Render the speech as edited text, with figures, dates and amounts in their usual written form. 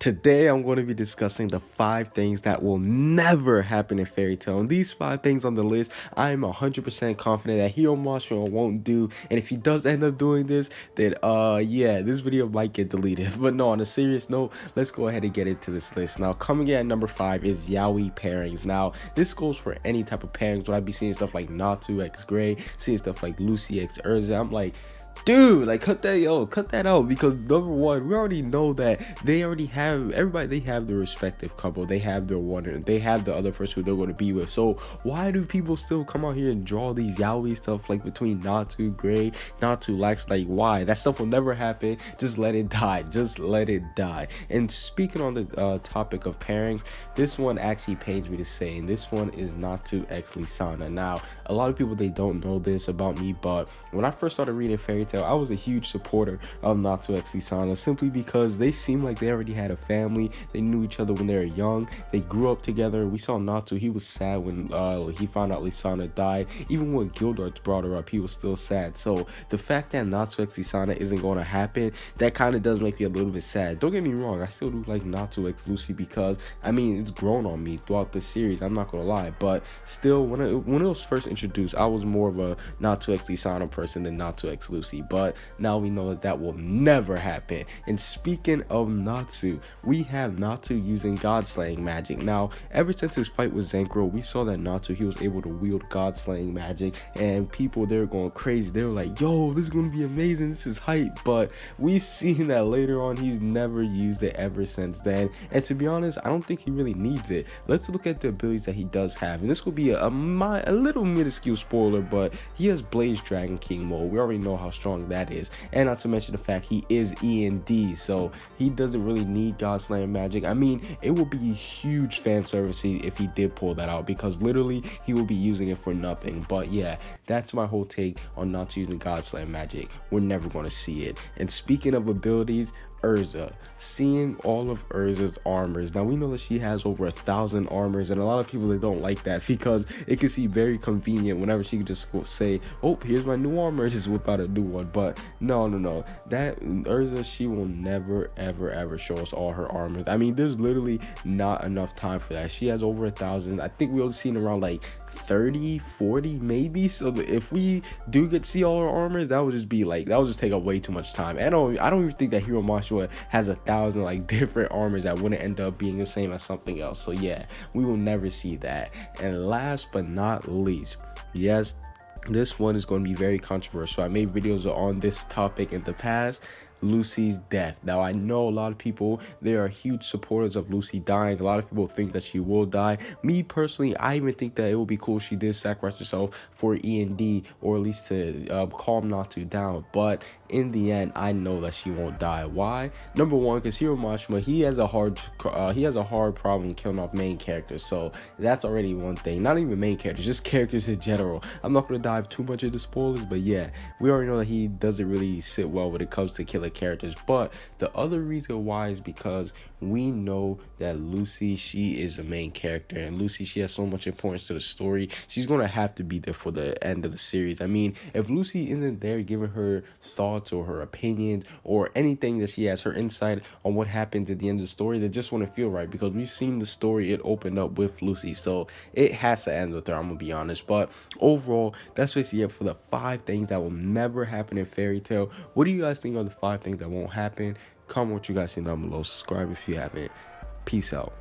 Today, I'm going to be discussing the 5 things that will never happen in Fairy Tail. And these 5 things on the list, I'm 100% confident that Hiro Mashima won't do. And if he does end up doing this, then yeah, this video might get deleted. But no, on a serious note, let's go ahead and get into this list. Now, coming in at number 5 is Yaoi pairings. Now, this goes for any type of pairings. When I be seeing stuff like Natsu x Gray, seeing stuff like Lucy x Urza, I'm like, dude, like cut that out, because number one, we already know that they already have everybody, they have their respective couple, they have their one, and they have the other person who they're going to be with. So why do people still come out here and draw these yaoi stuff like between Natsu, Gray, Natsu, Lex? Like, why? That stuff will never happen. Just let it die. Just let it die. And speaking on the topic of pairings, this one actually pains me to say, and this one is Natsu x Lisana. Now, a lot of people, they don't know this about me, but when I first started reading Fairy Tail, I was a huge supporter of Natsu x Lisana, simply because they seemed like they already had a family. They knew each other when they were young. They grew up together. We saw Natsu, he was sad when he found out Lisana died. Even when Gildarts brought her up, he was still sad. So the fact that Natsu x Lisana isn't going to happen, that kind of does make me a little bit sad. Don't get me wrong, I still do like Natsu x Lucy, because I mean, it's grown on me throughout the series, I'm not gonna lie. But still, when it was first introduced, I was more of a Natsu x Lisana person than Natsu x Lucy. But now we know that that will never happen. And speaking of Natsu, we have Natsu using god slaying magic. Now, ever since his fight with Zenkro, we saw that Natsu, he was able to wield god slaying magic, and people, they were going crazy. They were like, yo, this is gonna be amazing, this is hype. But we've seen that later on, he's never used it ever since then. And to be honest, I don't think he really needs it. Let's look at the abilities that he does have, and this will be a little minuscule spoiler, but he has Blaze Dragon King mode. We already know how strong that is, and not to mention the fact he is END, so he doesn't really need god slaying magic. I mean, it would be huge fan service if he did pull that out, because literally he will be using it for nothing. But yeah, that's my whole take on not using god slaying magic. We're never going to see it. And speaking of abilities, Urza, seeing all of Urza's armors. Now, we know that she has over 1,000 armors, and a lot of people, they don't like that, because it can seem very convenient whenever she can just go say, oh, here's my new armor, just whip out a new one. But no, that Urza, she will never ever show us all her armors. I mean, there's literally not enough time for that. She has over 1,000. I think we only seen around like 30, 40 maybe. So if we do get to see all her armor, that would just be like, that would just take up way too much time. I don't even think that Hiro Mashima has 1,000 like different armors that wouldn't end up being the same as something else. So yeah, we will never see that. And last but not least, yes, this one is going to be very controversial. I made videos on this topic in the past. Lucy's death. Now, I know a lot of people, they are huge supporters of Lucy dying. A lot of people think that she will die. Me personally, I even think that it would be cool if she did sacrifice herself for END, or at least to calm Natsu down. But in the end, I know that she won't die. Why? Number one, because Hiro Mashima, he has a hard problem killing off main characters. So that's already one thing. Not even main characters, just characters in general. I'm not going to dive too much into spoilers, but yeah, we already know that he doesn't really sit well when it comes to killing characters. But the other reason why is because we know that Lucy, she is a main character, and Lucy, she has so much importance to the story. She's gonna have to be there for the end of the series. I mean, if Lucy isn't there giving her thoughts or her opinions or anything that she has, her insight on what happens at the end of the story, that just wouldn't feel right, because we've seen the story, it opened up with Lucy, so it has to end with her, I'm gonna be honest. But overall, that's basically it for the 5 things that will never happen in Fairy Tail. What do you guys think are the 5 things that won't happen? Comment what you guys think down below. Subscribe if you haven't. Peace out.